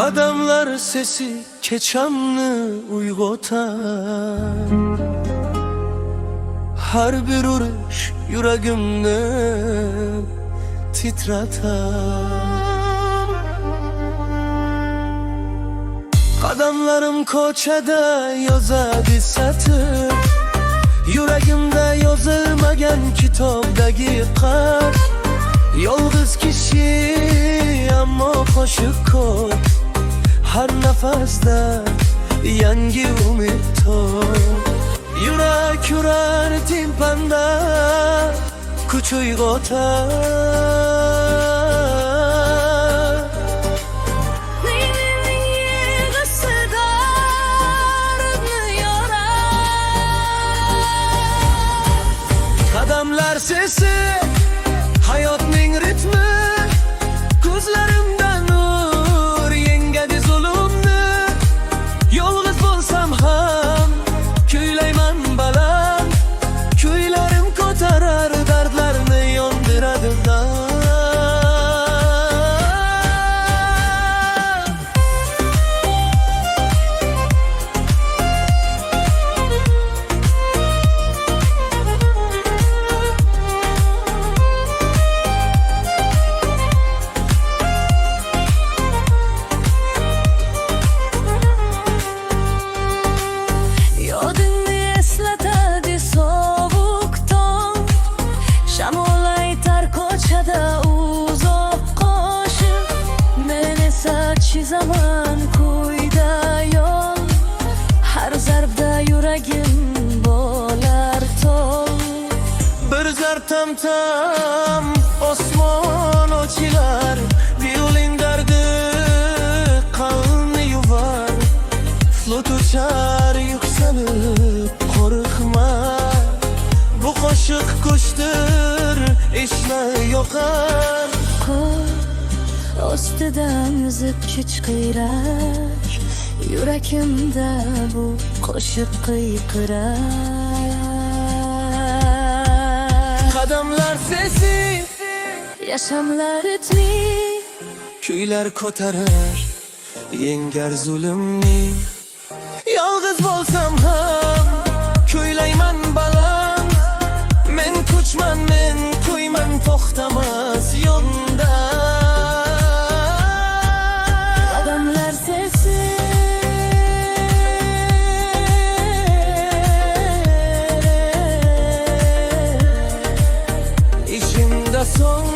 Adamlar sesi keçanlı uyg'otar. Har bir urush yuragimni titratar. Qadamlarim ko'chada yozadi satr, yuragimda yozilmagan kitobdagi qar. Yolg'iz kishi ammo qo'shiq ko'p, har nafasda yangi umid top. Yurak yurar timpanda kuch uyg'otar. Qadamlar sesi hayotning ritmi, ko'zlarimda nur yengadi zulumni. Yolg'iz bo'lsam ham kuylayman baland, kuylarim ko'tarar dardlarni yondiradi dam. Zaman ko'yda yol, har zarbda yuragim bo'lar tol. Bir zar tam osmon ochilar, violin dardi qalbni yuvar. Flut uchar yuksalib qo'rqma, bu qo'shiq qushdir, eshitma yoqar. Ostidan uzib chiqqirak, yuragimda bu qo'shiq qiyqirar. Qadamlar sesi yashamlar ritmi, kuylar ko'tarar yengar zulmni. Yolg'iz bo'lsam ham kuylayman baland, men kuchman, men qo'yman to'xtamas yo'lda. İçimde son